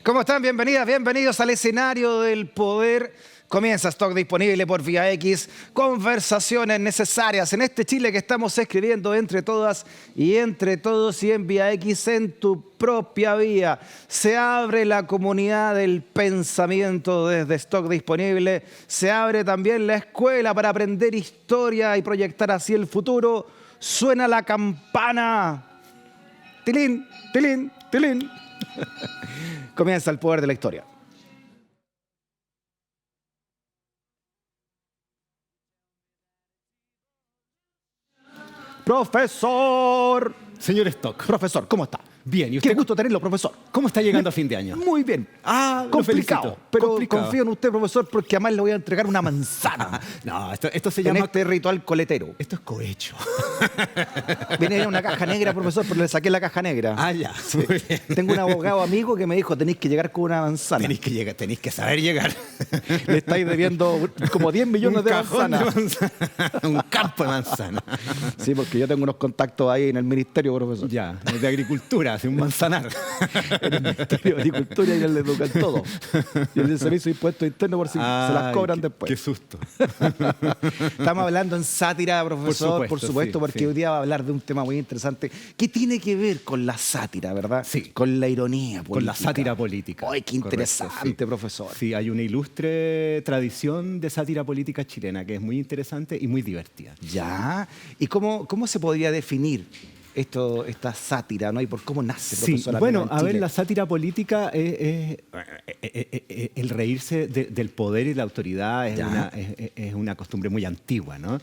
¿Cómo están? Bienvenidas, bienvenidos al escenario del poder. Comienza Stock disponible por Vía X. Conversaciones necesarias en este Chile que estamos escribiendo entre todas y entre todos y en Vía X en tu propia vía. Se abre la comunidad del pensamiento desde Stock disponible. Se abre también la escuela para aprender historia y proyectar así el futuro. Suena la campana. Tilín, tilín, tilín. Comienza el poder de la historia. Profesor. Señor Stock. Profesor, ¿cómo está? Bien, ¿y usted? Qué gusto tenerlo, profesor. ¿Cómo está llegando a fin de año? Muy bien. Lo Complicado, felicito. pero Complicado. confío en usted, profesor, porque además le voy a entregar una manzana. No, esto se En llama... este ritual coletero. Esto es cohecho. Viene en una caja negra, profesor, pero le saqué la caja negra. Ya. Muy bien. Tengo un abogado amigo que me dijo, tenéis que llegar con una manzana. Tenéis que llegar, tenéis que saber llegar. Le estáis debiendo como 10 millones de cajón manzanas. de manzana. Un campo de manzana. Sí, porque yo tengo unos contactos ahí en el ministerio, profesor. Ya, de agricultura, hace un manzanar. En el Ministerio de Agricultura y el de Educan todo. Y el de Servicio de Impuestos Internos por si se las cobran después. Qué susto. Estamos hablando en sátira, profesor, por supuesto, sí, porque sí. hoy día va a hablar de un tema muy interesante que tiene que ver con la sátira, ¿verdad? Sí. Con la ironía política. Con la sátira política. ¡Ay, qué interesante, Correcto, sí. profesor! Sí, hay una ilustre tradición de sátira política chilena que es muy interesante y muy divertida. Ya. ¿Y cómo se podría definir esta sátira, ¿no? Y por cómo nace, Sí, profesor? bueno, en a ver, Chile? la sátira política es el reírse del poder y la autoridad es una costumbre muy antigua, ¿no?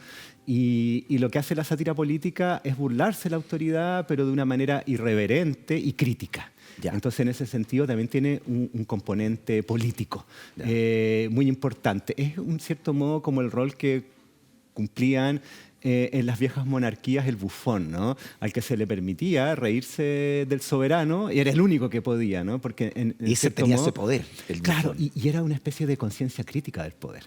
Y lo que hace la sátira política es burlarse de la autoridad, pero de una manera irreverente y crítica. Ya. Entonces, en ese sentido, también tiene un componente político muy importante. Es, un cierto modo, como el rol que cumplían en las viejas monarquías el bufón, ¿no? Al que se le permitía reírse del soberano y era el único que podía, ¿no? Porque Y ese tenía ese poder. El Claro, bufón. y era una especie de conciencia crítica del poder.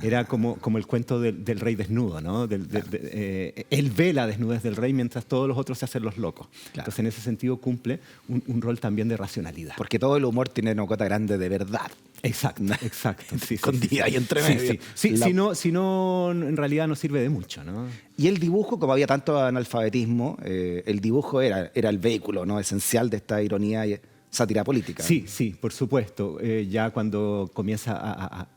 Era como el cuento del rey desnudo, ¿no? Él ve la desnudez del rey mientras todos los otros se hacen los locos. Claro. Entonces, en ese sentido, cumple un rol también de racionalidad. Porque todo el humor tiene una cuota grande de verdad. Exacto, exacto. Sí, Escondida ahí entre sí, medio. sí. Sí, La- si no, en realidad no sirve de mucho, ¿no? Y el dibujo, como había tanto analfabetismo, el dibujo era el vehículo, ¿no? Esencial de esta ironía y sátira política. Sí, sí, por supuesto. Ya cuando comienza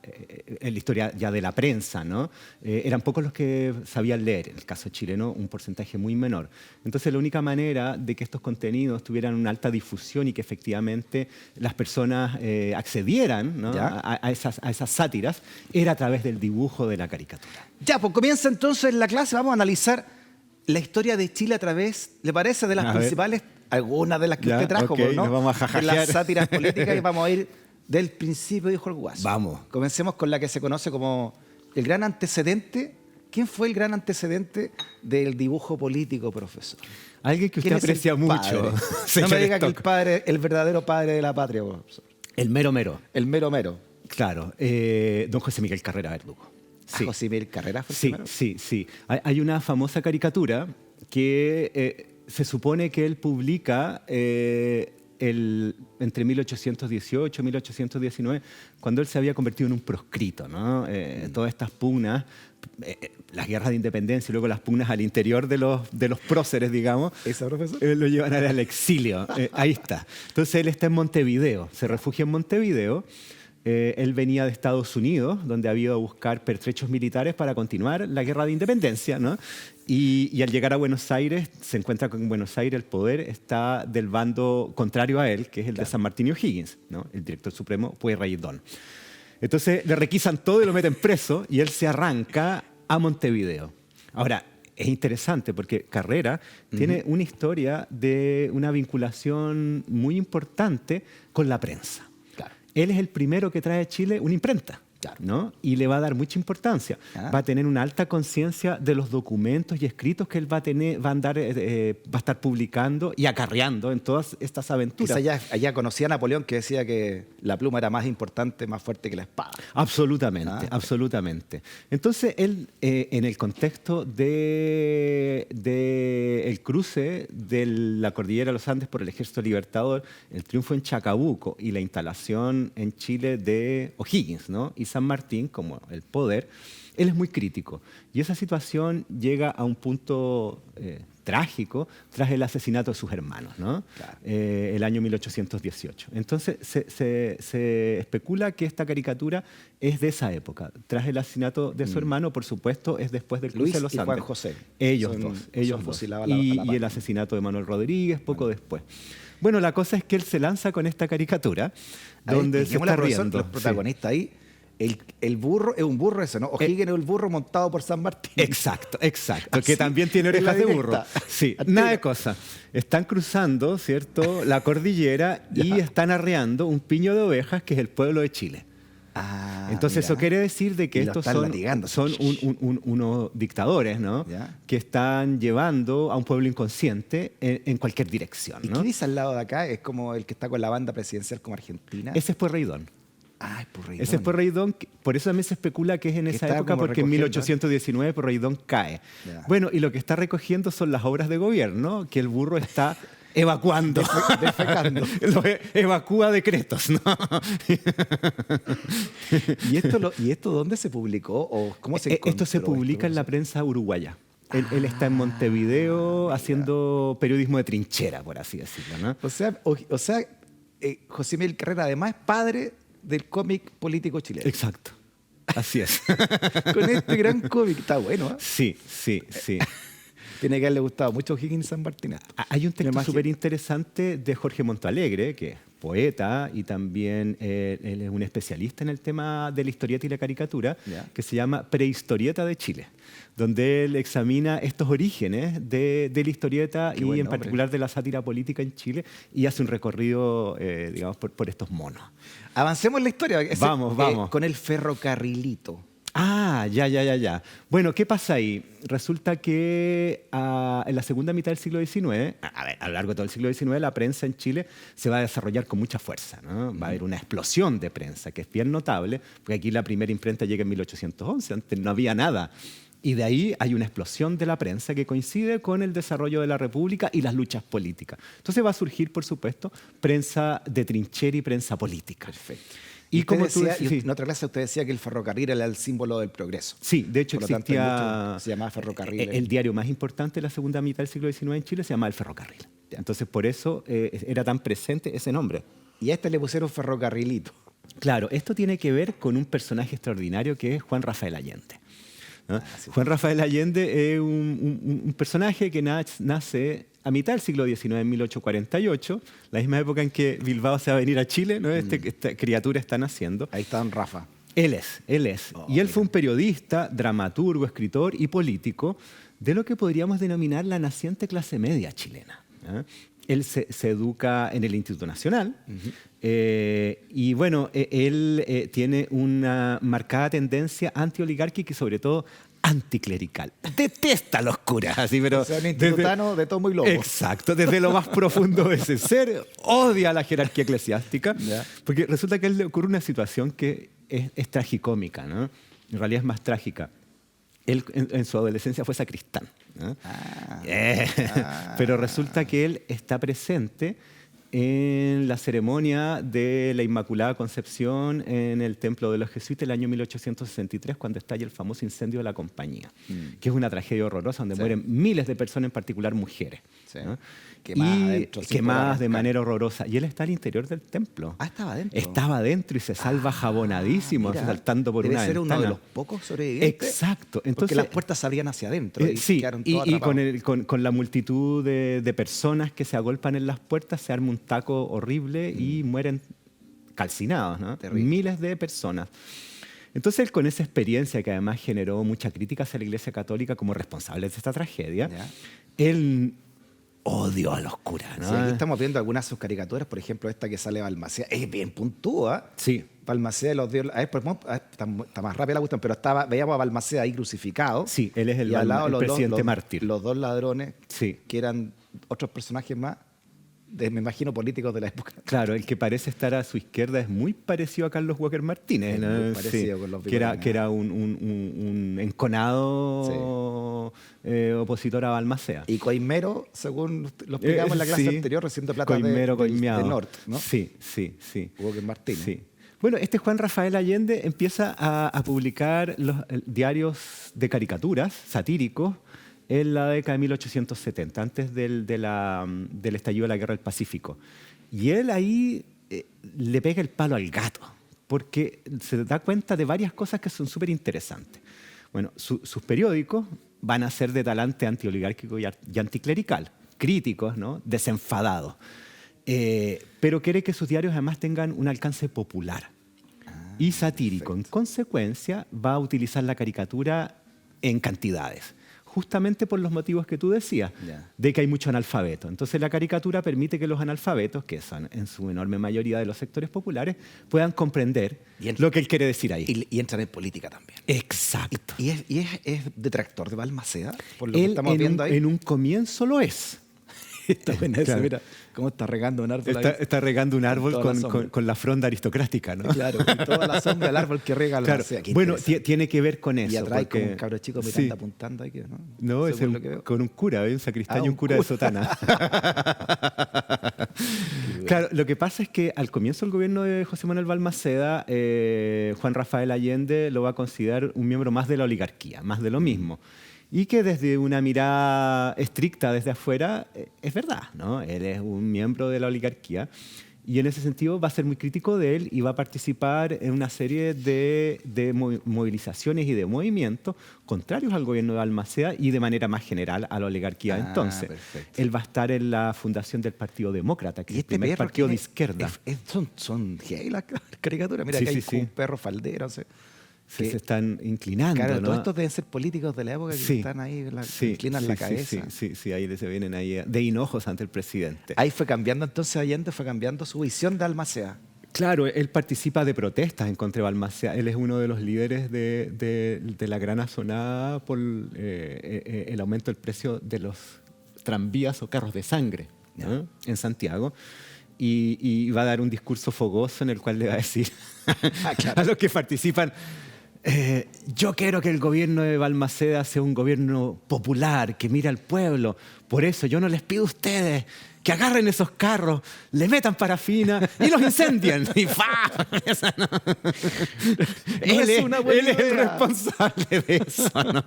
la historia ya de la prensa, ¿no? Eran pocos los que sabían leer, en el caso chileno un porcentaje muy menor. Entonces la única manera de que estos contenidos tuvieran una alta difusión y que efectivamente las personas accedieran, ¿no? a esas sátiras era a través del dibujo de la caricatura. Ya, pues comienza entonces la clase. Vamos a analizar la historia de Chile a través, ¿le parece? De las A ver. principales, algunas de las que Ya, usted trajo, ok, pues, ¿no? nos vamos a De jajajear. las sátiras políticas y vamos a ir del principio, dijo el Guaso. Vamos. Comencemos con la que se conoce como el gran antecedente. ¿Quién fue el gran antecedente del dibujo político, profesor? Alguien que usted ¿Quién es el aprecia mucho. padre? No señor me diga que Stock. el verdadero padre de la patria, profesor. El mero mero. El mero mero. Claro, don José Miguel Carrera Verdugo. Sí. José Miguel Carrera fue el Sí, primero. sí, sí. Hay una famosa caricatura que se supone que él publica entre 1818 y 1819, cuando él se había convertido en un proscrito, ¿no? Todas estas pugnas, las guerras de independencia y luego las pugnas al interior de los próceres, digamos, ¿Esa, profesor? lo llevan al exilio. Ahí está. Entonces él está en Montevideo, se refugia en Montevideo. Él venía de Estados Unidos, donde había ido a buscar pertrechos militares para continuar la guerra de independencia, ¿no? Y al llegar a Buenos Aires, se encuentra con que en Buenos Aires el poder está del bando contrario a él, que es el de San Martín y O'Higgins, ¿no? El director supremo, Pueyrredón. Entonces le requisan todo y lo meten preso y él se arranca a Montevideo. Ahora, es interesante porque Carrera tiene una historia de una vinculación muy importante con la prensa. Claro. Él es el primero que trae a Chile una imprenta. Claro. ¿no? Y le va a dar mucha importancia. Va a tener una alta conciencia de los documentos y escritos que él va a estar publicando y acarreando en todas estas aventuras. Quizá allá conocía a Napoleón, que decía que la pluma era más importante, más fuerte que la espada. Absolutamente, absolutamente. Entonces, él, en el contexto de el cruce de la cordillera de los Andes por el Ejército Libertador, el triunfo en Chacabuco y la instalación en Chile de O'Higgins, ¿no? Y San Martín como el poder, él es muy crítico. Y esa situación llega a un punto trágico tras el asesinato de sus hermanos, ¿no? Claro. El año 1818. Entonces se especula que esta caricatura es de esa época. Tras el asesinato de su hermano, por supuesto, es después del cruce Luis de los y Andes. Juan José. Ellos Son dos. fusilados a la Y par. el asesinato de Manuel Rodríguez poco después. Bueno, la cosa es que él se lanza con esta caricatura donde se está riendo. Los protagonistas ahí. El burro es un burro eso, ¿no? O'Higgins es el burro montado por San Martín. Exacto. Así, Que también tiene orejas de burro. directa. Sí, nada de cosa. Están cruzando, ¿cierto?, la cordillera y están arreando un piño de ovejas que es el pueblo de Chile. Entonces mira. eso quiere decir de que Y lo estos están latigando. son unos dictadores, ¿no? Ya. Que están llevando a un pueblo inconsciente en cualquier dirección, ¿Y ¿no? qué dice al lado de acá? Es como el que está con la banda presidencial como Argentina. Ese es Pueyrredón. Es Pueyrredón. Ese es Pueyrredón, por eso también se especula que es en Que esa estaba época, como porque en recogiendo. 1819 Pueyrredón cae. Ya. Bueno, y lo que está recogiendo son las obras de gobierno que el burro está evacuando. Defecando. Lo evacúa decretos, ¿no? ¿Y esto dónde se publicó? ¿O cómo se Esto se encontró publica en la prensa uruguaya. Él está en Montevideo haciendo periodismo de trinchera, por así decirlo, ¿no? O sea, José Miguel Carrera además es padre del cómic político chileno. Exacto. Así es. Con este gran cómic. Está bueno, ¿eh? Sí. Tiene que haberle gustado mucho O'Higgins y San Martín. Hay un texto imagino. súper interesante de Jorge Montalegre, que es poeta y también él es un especialista en el tema de la historieta y la caricatura, Ya. que se llama Prehistorieta de Chile, donde él examina estos orígenes de la historieta Qué y buen en nombre. particular de la sátira política en Chile y hace un recorrido, digamos, por estos monos. Avancemos en la historia. Vamos. Con el ferrocarrilito. Ya. Bueno, ¿qué pasa ahí? Resulta que en la segunda mitad del siglo XIX, a lo largo de todo el siglo XIX, la prensa en Chile se va a desarrollar con mucha fuerza, ¿no? Va a haber una explosión de prensa, que es bien notable, porque aquí la primera imprenta llega en 1811, antes no había nada. Y de ahí hay una explosión de la prensa que coincide con el desarrollo de la República y las luchas políticas. Entonces va a surgir, por supuesto, prensa de trinchera y prensa política. Perfecto. Y como tú decía, decías, en otra clase usted decía que el ferrocarril era el símbolo del progreso. sí, de hecho Por lo tanto, existía se llamaba ferrocarril. el diario más importante de la segunda mitad del siglo XIX en Chile se llamaba El Ferrocarril. Entonces por eso era tan presente ese nombre. Y a este le pusieron ferrocarrilito. Claro, esto tiene que ver con un personaje extraordinario que es Juan Rafael Allende, ¿no? Sí. Juan Rafael Allende es un personaje que nace a mitad del siglo XIX, en 1848, la misma época en que Bilbao se va a venir a Chile, ¿no? Esta criatura está naciendo. Ahí está don Rafa. Él es. Y él fue un periodista, dramaturgo, escritor y político de lo que podríamos denominar la naciente clase media chilena, ¿eh? Él se educa en el Instituto Nacional y bueno, él tiene una marcada tendencia antioligárquica y sobre todo anticlerical. Detesta a los curas, así, pero O sea, un institutano de tomo y lobo. Exacto, desde lo más profundo de ese ser, odia a la jerarquía eclesiástica, Ya. porque resulta que a él le ocurre una situación que es tragicómica, ¿no? En realidad es más trágica. Él en su adolescencia fue sacristán, ¿no? Pero resulta que él está presente en la ceremonia de la Inmaculada Concepción en el Templo de los Jesuitas el año 1863, cuando estalla el famoso incendio de la Compañía, que es una tragedia horrorosa donde mueren miles de personas, en particular mujeres, Sí. ¿no? Quemadas Y adentro, sin quemadas poder de arrancar. manera horrorosa. Y él está al interior del templo. Estaba adentro. Estaba adentro y se salva jabonadísimo, Mira, saltando por debe una ser ventana. uno de los pocos sobrevivientes. Exacto. Porque Entonces, las puertas se abrían hacia adentro y sí, quedaron todos y atrapados. con la multitud de personas que se agolpan en las puertas se arma un taco horrible y mueren calcinados, ¿no? Terrible. Miles de personas. Entonces él, con esa experiencia que además generó mucha crítica hacia la Iglesia Católica como responsable de esta tragedia, Ya. él odio a los curas, ¿no? Sí, aquí estamos viendo algunas de sus caricaturas, por ejemplo, esta que sale Balmaceda, es bien puntúa. Sí. Balmaceda los dio. A ver, está más rápida la cuestión, pero veíamos a Balmaceda ahí crucificado. Sí, él es el, y al lado el los presidente dos, mártir. Los dos ladrones, Sí. que eran otros personajes más, me imagino, políticos de la época. Claro, el que parece estar a su izquierda es muy parecido a Carlos Walker Martínez. Es ¿no? muy parecido con los bigotes, que era un enconado opositor a Balmaceda. Y Coimero, según lo explicamos en la clase Sí. anterior, recibiendo plata Coimero, de coimeado. Nord, ¿no? Sí. Walker Martínez. Sí. Bueno, este Juan Rafael Allende empieza a publicar los diarios de caricaturas satíricos en la década de 1870, antes del estallido de la Guerra del Pacífico. Y él ahí le pega el palo al gato, porque se da cuenta de varias cosas que son súper interesantes. Bueno, sus periódicos van a ser de talante antioligárquico y anticlerical, críticos, ¿no? Desenfadados. Pero quiere que sus diarios además tengan un alcance popular y satírico. Perfecto. En consecuencia, va a utilizar la caricatura en cantidades, justamente por los motivos que tú decías, Ya. de que hay mucho analfabeto. Entonces la caricatura permite que los analfabetos, que son en su enorme mayoría de los sectores populares, puedan comprender lo que él quiere decir ahí. Y entran en política también. Exacto. ¿Y es detractor de Balmaceda? Por lo que Él estamos viendo ahí. en un comienzo lo es. Está buena esa, Claro. mira cómo está regando un árbol ahí. Está regando un árbol toda la sombra. con la fronda aristocrática, ¿no? Claro, y toda la sombra del árbol que rega Claro. Balmaceda. Qué Bueno, interesante. tiene que ver con eso. Y atrás porque- como un cabro chico Sí. mirando, apuntando ahí. ¿No? No, es Según lo que veo. con un cura, un sacristán Ah, y un un cura de cura. sotana. Claro, lo que pasa es que al comienzo del gobierno de José Manuel Balmaceda, Juan Rafael Allende lo va a considerar un miembro más de la oligarquía, más de lo mismo. Y que desde una mirada estricta desde afuera, es verdad, ¿no? Él es un miembro de la oligarquía y en ese sentido va a ser muy crítico de él y va a participar en una serie de movilizaciones y de movimientos contrarios al gobierno de Balmaceda y de manera más general a la oligarquía. Ah, Entonces, perfecto. él va a estar en la fundación del Partido Demócrata, que es Y el primer perro partido que de izquierda. son gay las caricaturas. Mira, Sí, que hay sí, como sí. un perro faldero. Se están inclinando, Claro, ¿no? todos estos deben ser políticos de la época que Sí. están ahí, Sí, inclinan sí, la sí, cabeza. Sí, ahí se vienen ahí de hinojos ante el presidente. Ahí fue cambiando entonces Allende, fue cambiando su visión de Balmaceda. Claro, él participa de protestas en contra de Balmaceda. Él es uno de los líderes de la gran azonada por el aumento del precio de los tranvías o carros de sangre, ¿no? En Santiago. Y va a dar un discurso fogoso en el cual le va a decir Claro. a los que participan: yo quiero que el gobierno de Balmaceda sea un gobierno popular, que mire al pueblo. Por eso yo no les pido a ustedes que agarren esos carros, le metan parafina y los incendien. Y ¡fa! Esa no. Él es una buena él es el idea. responsable de eso, ¿no?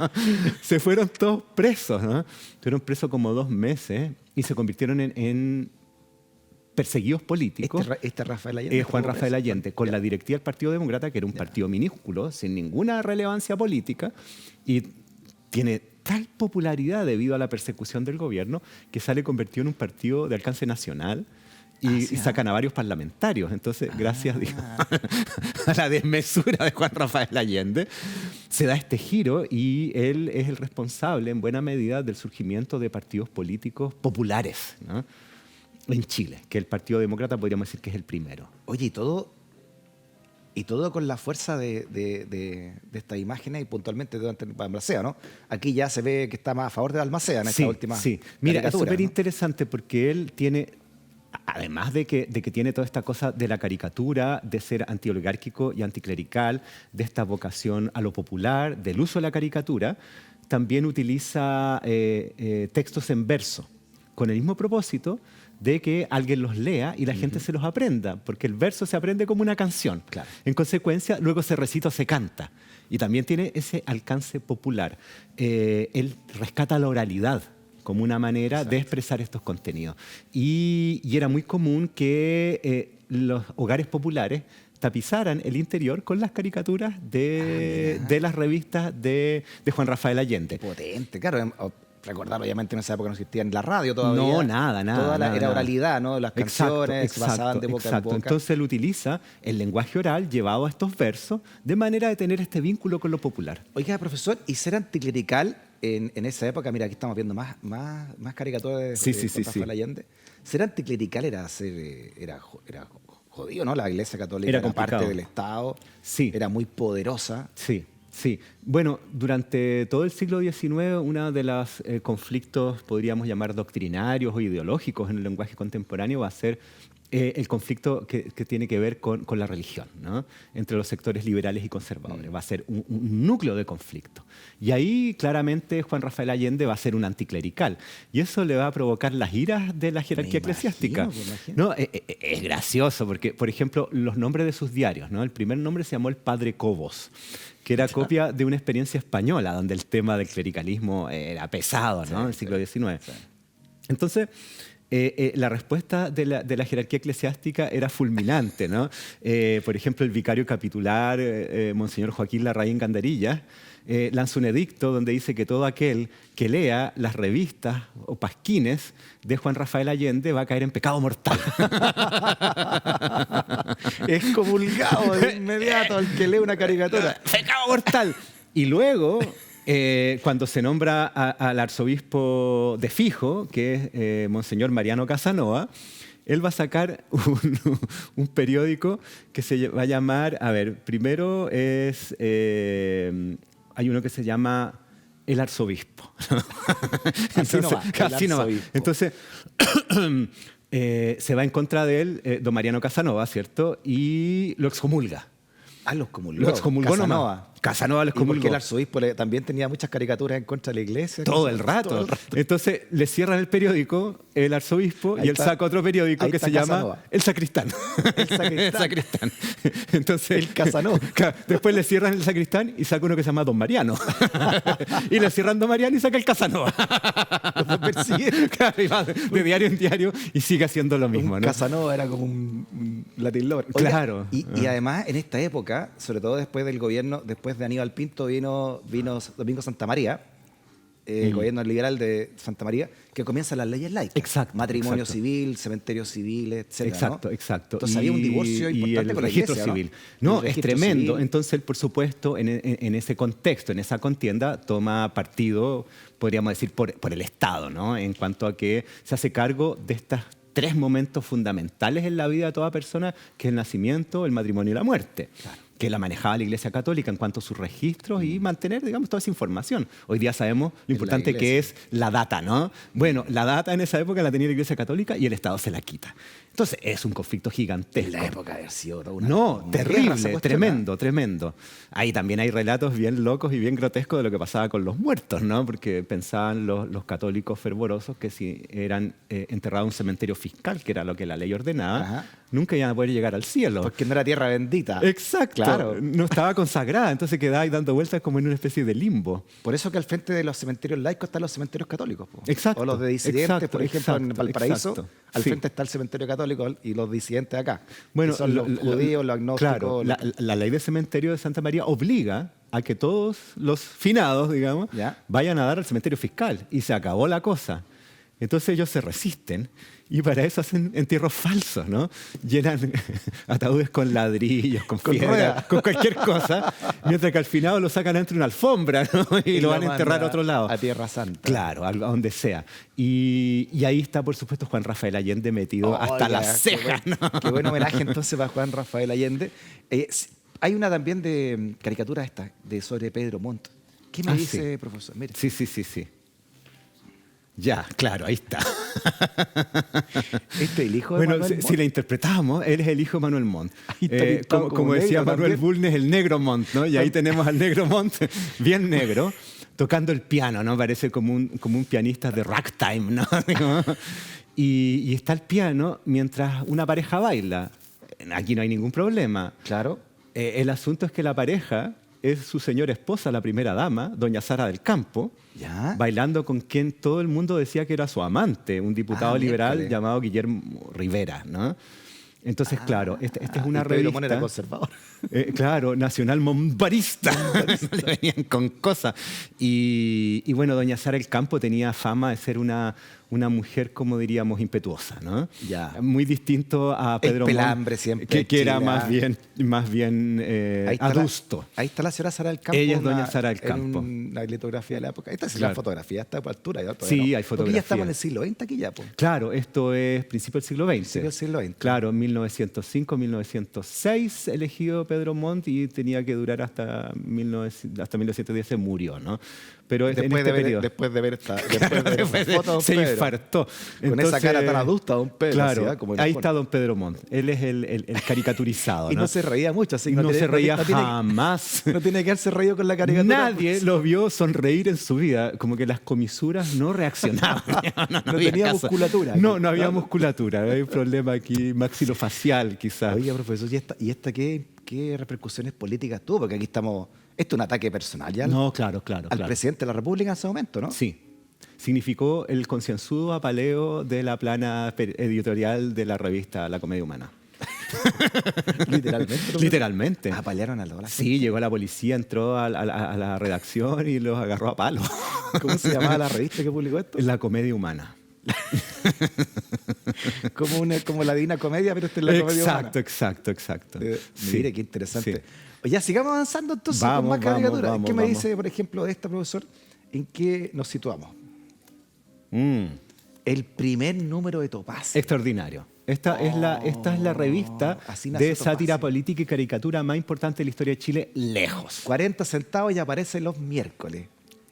Se fueron todos presos, ¿no? Estuvieron presos como 2 meses y se convirtieron en perseguidos políticos. Este Rafael Allende. Juan estuvo Rafael preso. Allende, con Ya. la directiva del Partido Demócrata, que era un partido minúsculo, sin ninguna relevancia política, y tiene tal popularidad debido a la persecución del gobierno que sale convertido en un partido de alcance nacional y sacan a varios parlamentarios. Entonces, gracias digo, a la desmesura de Juan Rafael Allende, se da este giro y él es el responsable, en buena medida, del surgimiento de partidos políticos populares, ¿no? En Chile, que el Partido Demócrata podríamos decir que es el primero. Oye, y todo con la fuerza de estas imágenes y puntualmente durante Balmaceda, ¿no? Aquí ya se ve que está más a favor de Balmaceda en esta última Sí, mira, es caricatura, súper ¿no? interesante porque él tiene, además de que tiene toda esta cosa de la caricatura, de ser antioligárquico y anticlerical, de esta vocación a lo popular, del uso de la caricatura, también utiliza textos en verso, con el mismo propósito de que alguien los lea y la gente se los aprenda, porque el verso se aprende como una canción. Claro. En consecuencia, luego se recita o se canta. Y también tiene ese alcance popular. Él rescata la oralidad como una manera de expresar estos contenidos. Y era muy común que los hogares populares tapizaran el interior con las caricaturas de las revistas de Juan Rafael Allende. Potente, claro. recordar, obviamente en esa época no existía en la radio todavía. No, nada. Era oralidad, ¿no? Las canciones se pasaban de boca en boca. Entonces él utiliza el lenguaje oral llevado a estos versos de manera de tener este vínculo con lo popular. Oiga, profesor, ¿y ser anticlerical en esa época? Mira, aquí estamos viendo más caricaturas de Rafael Allende. Ser anticlerical era jodido, ¿no? La Iglesia Católica era parte del Estado, era muy poderosa. Sí. Bueno, durante todo el siglo XIX, uno de los conflictos, podríamos llamar doctrinarios o ideológicos en el lenguaje contemporáneo, va a ser el conflicto que tiene que ver con la religión, ¿no? Entre los sectores liberales y conservadores. Va a ser un núcleo de conflicto. Y ahí claramente Juan Rafael Allende va a ser un anticlerical. Y eso le va a provocar las iras de la jerarquía eclesiástica. ¿No? Es gracioso porque, por ejemplo, los nombres de sus diarios, ¿no? El primer nombre se llamó El Padre Cobos, que era copia de una experiencia española donde el tema del clericalismo era pesado, ¿no? En el siglo XIX. Entonces, la respuesta de la jerarquía eclesiástica era fulminante, ¿no? Por ejemplo, el vicario capitular, Monseñor Joaquín Larraín Gandarilla, lanza un edicto donde dice que todo aquel que lea las revistas o pasquines de Juan Rafael Allende va a caer en pecado mortal. Excomulgado de inmediato el que lee una caricatura. ¡Pecado mortal! Y luego, cuando se nombra al arzobispo de Fijo, que es Monseñor Mariano Casanova, él va a sacar un periódico que se va a llamar, primero es, hay uno que se llama El Arzobispo. Así no va. Entonces, se va en contra de él don Mariano Casanova, ¿cierto? Y lo excomulga. Lo excomulgó. Lo excomulgó Casanova. Casanova lo excomulgó. Porque el arzobispo también tenía muchas caricaturas en contra de la iglesia. Todo el rato. Entonces le cierran el periódico, el arzobispo, y él saca otro periódico que se llama El Sacristán. El Sacristán. Entonces, el Casanova. Después le cierran el Sacristán y saca uno que se llama Don Mariano. Y le cierran Don Mariano y saca el Casanova. Lo persiguieron. Claro, y va de diario en diario y sigue haciendo lo mismo, ¿no? Casanova era como un Latin lover. Claro. Y además, en esta época, sobre todo después del gobierno, después de Aníbal Pinto, vino Domingo Santa María, el gobierno liberal de Santa María, que comienzan las leyes laicas. Exacto. Matrimonio civil, cementerio civil, etc. Exacto. Entonces había un divorcio importante con la iglesia, registro civil. ¿no? Es tremendo. Civil. Entonces él, por supuesto, en ese contexto, en esa contienda, toma partido, podríamos decir, por el Estado, ¿no? En cuanto a que se hace cargo de estas tres momentos fundamentales en la vida de toda persona, que es el nacimiento, el matrimonio y la muerte. Claro. Que la manejaba la Iglesia Católica en cuanto a sus registros y mantener, digamos, toda esa información. Hoy día sabemos lo importante que es la data, ¿no? Bueno, la data en esa época la tenía la Iglesia Católica y el Estado se la quita. Entonces es un conflicto gigantesco. En la época de haber sido terrible, tremendo. Ahí también hay relatos bien locos y bien grotescos de lo que pasaba con los muertos, ¿no? Porque pensaban los católicos fervorosos que si eran enterrados en un cementerio fiscal, que era lo que la ley ordenaba, nunca iban a poder llegar al cielo. Porque no era tierra bendita. Exacto. Claro. No estaba consagrada, entonces quedaba ahí dando vueltas como en una especie de limbo. Por eso que al frente de los cementerios laicos están los cementerios católicos. Exacto. O los de disidentes, por ejemplo, en Valparaíso, al frente está el cementerio católico y los disidentes acá. Bueno, son los judíos, los agnósticos. Claro, la ley de cementerio de Santa María obliga a que todos los finados, digamos, vayan a dar al cementerio fiscal. Y se acabó la cosa. Entonces ellos se resisten y para eso hacen entierros falsos, ¿no? Llenan ataúdes con ladrillos, con piedra, con cualquier cosa, mientras que al final lo sacan entre una alfombra, ¿no? y lo van a enterrar a otro lado. A Tierra Santa. Claro, a donde sea. Y ahí está, por supuesto, Juan Rafael Allende metido hasta las cejas, ¿no? Qué buen homenaje entonces para Juan Rafael Allende. Hay una también de caricatura sobre Pedro Montt. ¿Qué me dice, profesor? Mire. Sí. Ya, claro, ahí está. ¿Este es el hijo de Manuel Montt? Si la interpretamos, él es el hijo de Manuel Montt. Como decía Manuel Bulnes, el negro Montt, ¿no? Y ahí tenemos al negro Montt, bien negro, tocando el piano, ¿no? Parece como un pianista de ragtime, ¿no? Y está el piano mientras una pareja baila. Aquí no hay ningún problema. Claro. El asunto es que la pareja es su señora esposa, la primera dama, doña Sara del Campo, bailando con quien todo el mundo decía que era su amante, un diputado liberal llamado Guillermo Rivera, ¿no? Entonces, claro, esta es una Y Pedro Mon era revista. conservador. Claro, nacional monbarista. Le venían con cosas. Y bueno, doña Sara El Campo tenía fama de ser una mujer, como diríamos, impetuosa, ¿no? Ya. Muy distinto a Pedro Montt, pelambre siempre que en era Chile, más bien adusto. Ahí está la señora Sara del Campo. Ella es doña Sara del Campo. En una litografía de la época. Esta es la Claro. fotografía, está por altura. Ya, todavía Sí, no. hay Porque ya fotografía. estamos en el siglo XX aquí ya, pues. Claro, esto es principio del siglo XX. Principio del siglo XX. Claro, 1905, 1906 elegido Pedro Montt y tenía que durar hasta 1910 se murió, ¿no? Pero en Después, este periodo. después de ver esta foto, don se Pedro. infartó. Con esa cara tan adusta, don Pedro. Claro, así, ¿ah? Como ahí el- está don Pedro Montt. Él es el caricaturizado. Y no se reía mucho, así que no se reía tiene- jamás. no tiene que haberse reído con la caricatura. Nadie lo vio sonreír en su vida, como que las comisuras no reaccionaban. No había tenía caso. musculatura. No había musculatura. Hay un problema aquí maxilofacial, quizás. Oiga, profesor, ¿y esta qué repercusiones políticas tuvo? Porque aquí estamos... Esto es un ataque personal ya No, claro. al presidente de la República en ese momento, ¿no? Sí. Significó el concienzudo apaleo de la plana editorial de la revista La Comedia Humana. Literalmente. profesor. Literalmente. Apalearon a la Sí, llegó la policía, entró a la redacción y los agarró a palo. ¿Cómo se llamaba la revista que publicó esto? La Comedia Humana. Como la Divina Comedia, pero esta es la comedia humana. Exacto. Sí, Mire, qué interesante. sí. Oye, sigamos avanzando entonces con Vamos, más caricaturas. vamos, ¿Qué me vamos. dice, por ejemplo, de esta, profesor? ¿En qué nos situamos? Mm, El primer número de Topaz. extraordinario. Esta es la revista Así nació de sátira Topaz. política y caricatura más importante de la historia de Chile, lejos. 40 centavos y aparece los miércoles.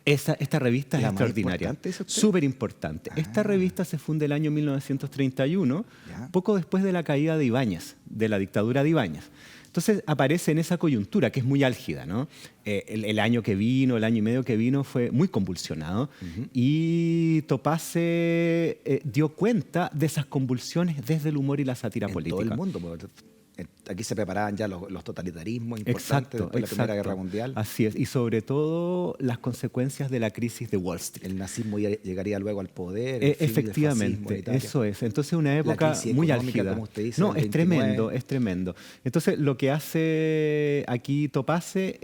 Esta revista es ¿La más extraordinaria, importante, dice usted? súper importante. Esta revista se funda el año 1931, Ya. poco después de la caída de Ibáñez, de la dictadura de Ibáñez. Entonces aparece en esa coyuntura que es muy álgida, ¿no? El año que vino, el año y medio que vino fue muy convulsionado y Topaze dio cuenta de esas convulsiones desde el humor y la sátira En política. todo el mundo. Porque aquí se preparaban ya los totalitarismos importantes después de la Primera Guerra Mundial. Así es, y sobre todo las consecuencias de la crisis de Wall Street. El nazismo llegaría luego al poder. el fin del fascismo en Efectivamente, Italia. eso es. Entonces una época crisis muy económica, álgida. como usted dice, No, del es tremendo, 29. es tremendo. Entonces lo que hace aquí Topaze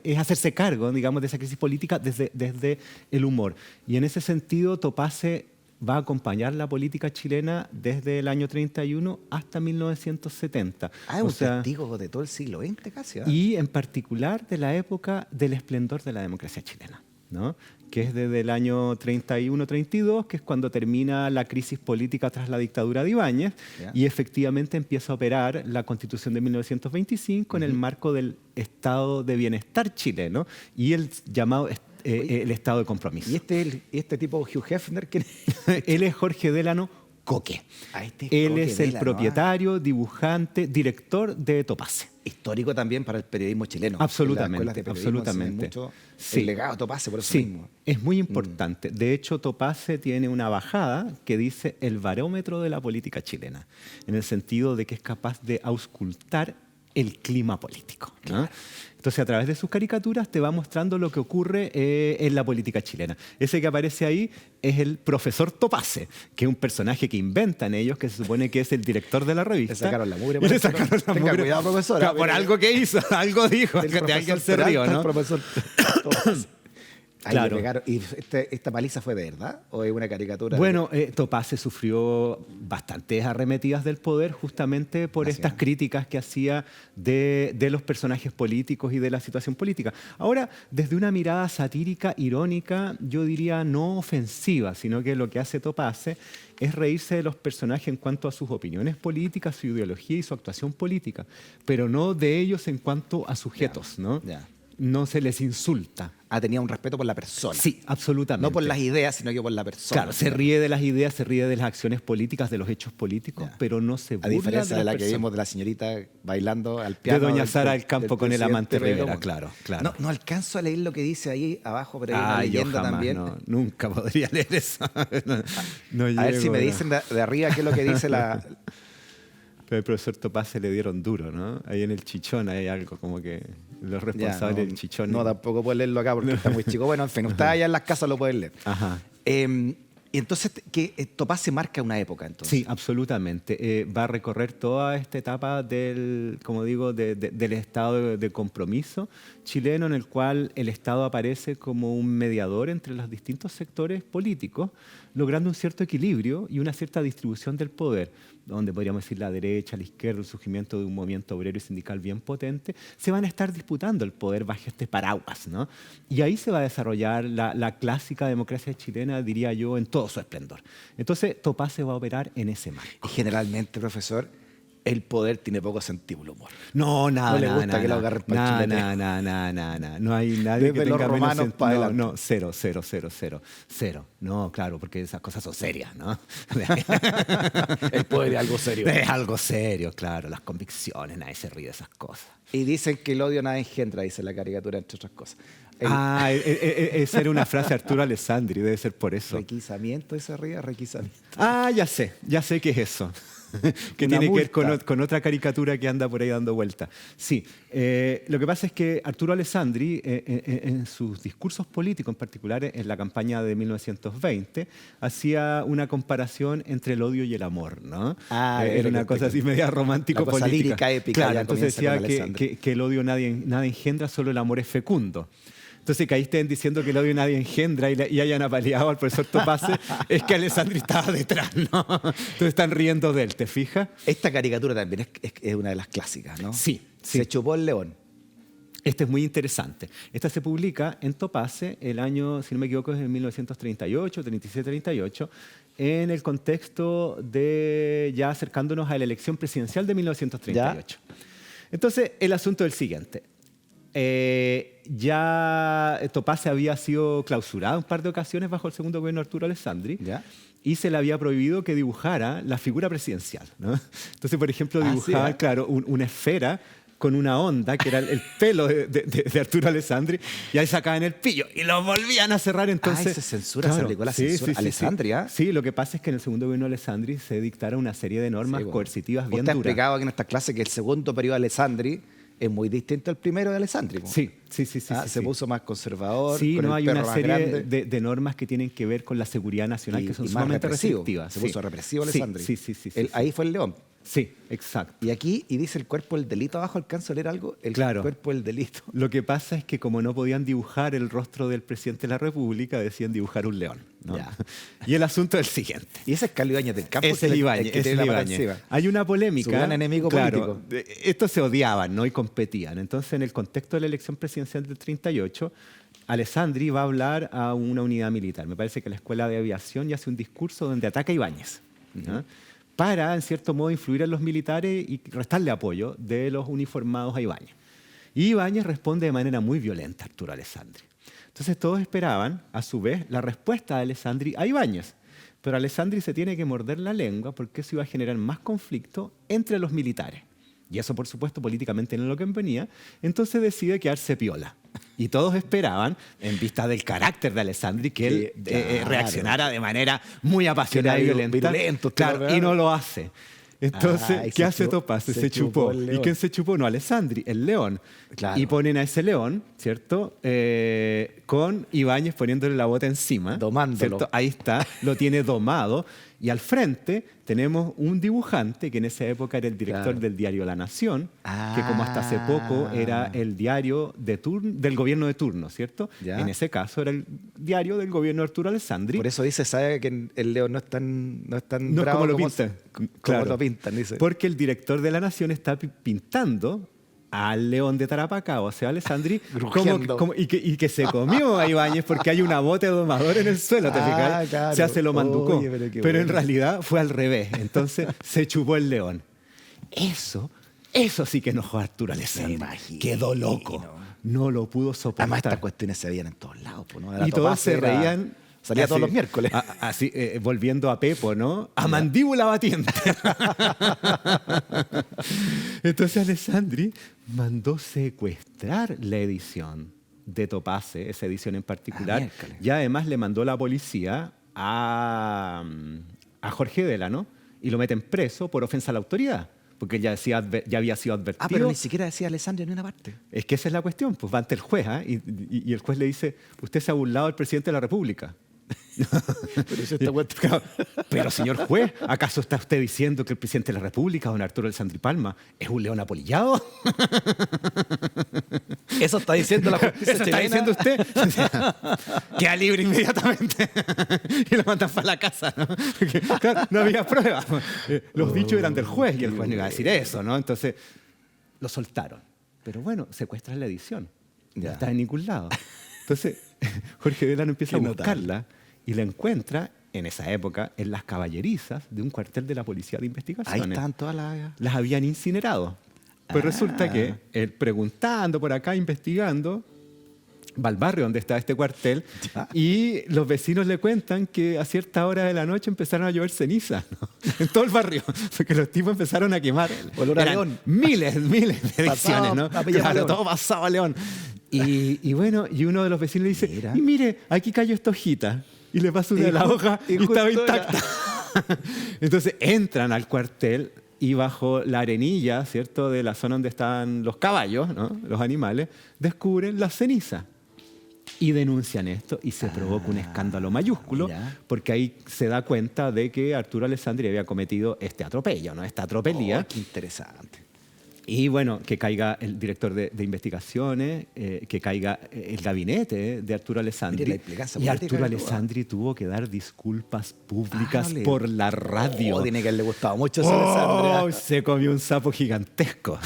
es hacerse cargo, digamos, de esa crisis política desde el humor. Y en ese sentido Topaze va a acompañar la política chilena desde el año 31 hasta 1970. Ah, es O un sea, testigo de todo el siglo XX casi. ¿ah? y en particular de la época del esplendor de la democracia chilena, ¿no? Que es desde el año 31-32, que es cuando termina la crisis política tras la dictadura de Ibáñez, Ya. y efectivamente empieza a operar la Constitución de 1925 en el marco del Estado de Bienestar chileno y el llamado el Estado de Compromiso. Y este tipo Hugh Hefner, que Él es Jorge Delano Coque. Él Coque es el Delano, propietario, dibujante, director de Topaze. histórico también para el periodismo chileno. Absolutamente, En las escuelas de periodismo absolutamente. enseñan mucho Sí. el legado de Topaz, por eso Sí, mismo. es muy importante. De hecho, Topaze tiene una bajada que dice el barómetro de la política chilena, en el sentido de que es capaz de auscultar el clima político, ¿no? Entonces, a través de sus caricaturas te va mostrando lo que ocurre en la política chilena. Ese que aparece ahí es el profesor Topaze, que es un personaje que inventan ellos, que se supone que es el director de la revista. Le sacaron la mugre. Y por le eso, sacaron la Tenga mugre. cuidado, profesora. Por algo que hizo, algo dijo, El que de alguien se profesor rió, Peralta, ¿no? el profesor Topaz. Ahí Claro. le pegaron. ¿Y esta paliza fue de verdad? ¿O es una caricatura? Bueno, Topaze sufrió bastantes arremetidas del poder justamente por estas críticas que hacía de los personajes políticos y de la situación política. Ahora, desde una mirada satírica, irónica, yo diría no ofensiva, sino que lo que hace Topaze es reírse de los personajes en cuanto a sus opiniones políticas, su ideología y su actuación política, pero no de ellos en cuanto a sujetos, ¿no? Ya. No se les insulta. Tenía un respeto por la persona. Sí, absolutamente. No por las ideas, sino que por la persona. Claro, se ríe de las ideas, se ríe de las acciones políticas, de los hechos políticos, Ya. pero no se burla A diferencia de las la que personas. vimos de la señorita bailando al piano. De doña del- Sara del- del Campo del con el amante presidente Rivera, Pedro. claro. No alcanzo a leer lo que dice ahí abajo, pero hay una Yo leyenda jamás, también. no, nunca podría leer eso. No A ver si llego, me no. dicen de arriba qué es lo que dice la... Pero al profesor Topaze le dieron duro, ¿no? Ahí en el Chichón hay algo como que los responsables Ya, del Chichón. No, tampoco puedo leerlo acá porque está muy chico. Bueno, en fin, usted allá en las casas lo pueden leer. Ajá. Y entonces que Topaze marca una época, entonces. Sí, absolutamente. Va a recorrer toda esta etapa del, como digo, del estado de compromiso chileno, en el cual el Estado aparece como un mediador entre los distintos sectores políticos, logrando un cierto equilibrio y una cierta distribución del poder, donde podríamos decir la derecha, la izquierda, el surgimiento de un movimiento obrero y sindical bien potente, se van a estar disputando el poder bajo este paraguas, ¿no? Y ahí se va a desarrollar la clásica democracia chilena, diría yo, en todo su esplendor. Entonces, Topaze va a operar en ese marco. Y generalmente, profesor, el poder tiene poco sentido del humor. No, nada, No le nada, gusta nada, que lo agarren pa'l nada, chulete. nada. No hay nadie Desde que los tenga menos romanos pa' no, adelante. no, cero. No, claro, porque esas cosas son serias, ¿no? El poder es algo serio. Es algo serio, claro, las convicciones, nadie se ríe de esas cosas. Y dicen que el odio nada engendra, dice la caricatura, entre otras cosas. El Esa era una frase de Arturo Alessandri, debe ser por eso. requisamiento, ese arriba, requisamiento. Ya sé qué es eso. Que Una tiene que ver multa. con otra caricatura que anda por ahí dando vuelta. Sí, lo que pasa es que Arturo Alessandri, en sus discursos políticos, en particular en la campaña de 1920, hacía una comparación entre el odio y el amor, ¿no? Era una cosa así media romántico-política. La cosa lírica, épica, Claro, ya entonces comienza con decía Alessandri. que el odio nada engendra, solo el amor es fecundo. Entonces, que ahí estén diciendo que el odio nadie engendra y hayan apaleado al profesor Topaze, es que Alessandri estaba detrás, ¿no? Entonces están riendo de él, ¿te fijas? Esta caricatura también es una de las clásicas, ¿no? Sí. Se chupó el león. Este es muy interesante. Esta se publica en Topaze el año, si no me equivoco, es en 1938, 37-38, en el contexto de ya acercándonos a la elección presidencial de 1938. Entonces, el asunto es el siguiente. Ya Topaze había sido clausurado un par de ocasiones bajo el segundo gobierno de Arturo Alessandri. ¿Ya? Y se le había prohibido que dibujara la figura presidencial, ¿no? Entonces, por ejemplo, Ah, dibujaba, sí, ¿eh? claro, una esfera con una onda, que era el pelo de Arturo Alessandri, y ahí sacaban el pillo y lo volvían a cerrar. Entonces, se censura, se aplicó la censura. Alessandri, ¿ah? Sí, lo que pasa es que en el segundo gobierno de Alessandri se dictaron una serie de normas Sí, bueno. coercitivas bien Usted ha duras. explicado aquí en esta clase que el segundo periodo de Alessandri es muy distinto al primero de Alessandri. ¿no? Sí. Se puso más conservador. Sí, con no el hay perro una más serie grande de normas que tienen que ver con la seguridad nacional, que son y más sumamente represivo. restrictivas. Se puso represivo Sí, Alessandri. Sí. Ahí fue el león. Sí, exacto. Y aquí, y dice el cuerpo del delito abajo, ¿alcanzo a leer algo? El Claro. cuerpo del delito. Lo que pasa es que como no podían dibujar el rostro del presidente de la República, decían dibujar un león, ¿no? Ya. Y el asunto es el siguiente. Y ese es Carlos Ibáñez del Campo. Es el Ibáñez, que es tiene el la mano Ibáñez. encima. Hay una polémica. Su gran enemigo político. Estos se odiaban, ¿no? Y competían. Entonces, en el contexto de la elección presidencial del 38, Alessandri va a hablar a una unidad militar. Me parece que la Escuela de Aviación y hace un discurso donde ataca a Ibáñez, ¿no? Para, en cierto modo, influir en los militares y restarle apoyo de los uniformados a Ibáñez. Y Ibáñez responde de manera muy violenta a Arturo Alessandri. Entonces todos esperaban, a su vez, la respuesta de Alessandri a Ibáñez. Pero Alessandri se tiene que morder la lengua porque eso iba a generar más conflicto entre los militares. Y eso, por supuesto, políticamente no es lo que convenía. Entonces decide quedarse piola. Y todos esperaban, en vista del carácter de Alessandri, que él claro. reaccionara de manera muy apasionada y Que era violenta. virulento, Claro, claro. y no lo hace. Entonces, Y ¿qué se hace chupó- Topaze? se Se chupó. el ¿Y león. quién se chupó? No, Alessandri, el león. Claro. Y ponen a ese león, ¿cierto? Con Ibáñez poniéndole la bota encima. Domándolo. ¿cierto? Ahí está, lo tiene domado. Y al frente tenemos un dibujante que en esa época era el director Claro. del diario La Nación, que como hasta hace poco era el diario del gobierno de turno, ¿cierto? Ya. En ese caso era el diario del gobierno de Arturo Alessandri. Por eso dice, sabe que el león no es tan No es bravo como lo pintan. como Claro. lo pintan, dice. Porque el director de La Nación está pintando al león de Tarapacá, o sea, Alessandri, Rugiendo. y que se comió a Ibáñez porque hay una bota de domador en el suelo, ¿te fijas? Claro. Se hace lo manducó. Oye, pero qué pero en bueno. realidad fue al revés. Entonces se chupó el león. Eso sí que enojó a Arturo Alessandri. imagino. Quedó loco. No lo pudo soportar. Además, estas cuestiones se veían en todos lados. Pues, ¿no? Era Y todos Topaze, se reían. Salía así, todos los miércoles. Así, volviendo a Pepo, ¿no? A mandíbula batiente. Entonces Alessandri mandó secuestrar la edición de Topaze, esa edición en particular, miércoles. y además le mandó la policía a Jorge Delano y lo meten preso por ofensa a la autoridad, porque ya había sido advertido. Pero ni siquiera decía Alessandri en una parte. Es que esa es la cuestión, pues va ante el juez, ¿ah? Y el juez le dice, usted se ha burlado del presidente de la República. Pero si esta cuenta- Claro, pero señor juez, ¿acaso está usted diciendo que el presidente de la República, don Arturo Alessandri Palma, es un león apolillado? Eso está diciendo la justicia ¿Eso está chilena. diciendo usted? Queda libre inmediatamente. Y lo mandan para la casa, ¿no? Porque, claro, no había pruebas. Los dichos eran del juez y el juez no iba a decir eso, ¿no? Entonces, lo soltaron. Pero bueno, secuestran la edición. No Ya. está en ningún lado. Entonces, Jorge Delano empieza a Qué notable. buscarla y la encuentra, en esa época, en las caballerizas de un cuartel de la Policía de Ahí Investigaciones. están todas las... Las habían incinerado. Pues resulta que él preguntando por acá, investigando, va al barrio donde está este cuartel Ya. y los vecinos le cuentan que a cierta hora de la noche empezaron a llover cenizas, ¿no? En todo el barrio, porque los tipos empezaron a quemar. Olor a Eran león. miles de ediciones, ¿no? a Villa Claro, León. todo pasado a León. Y bueno, y uno de los vecinos le dice, Mira. y mire, aquí cayó esta hojita. Y le pasa una Y de las ju- hojas y y estaba justo era. intacta. Entonces entran al cuartel y bajo la arenilla, ¿cierto?, de la zona donde están los caballos, ¿no?, los animales, descubren la ceniza. Y denuncian esto y se provoca un escándalo mayúsculo ya. porque ahí se da cuenta de que Arturo Alessandri había cometido este atropello, ¿no?, esta atropelía. Oh, qué interesante. Y bueno, que caiga el director de investigaciones, que caiga el gabinete de Arturo Alessandri. Mire la implicancia Y política Arturo de todo. Alessandri tuvo que dar disculpas públicas Dale. por la radio. Oh, tiene que haberle gustado mucho eso, Oh, Alessandria. se comió un sapo gigantesco.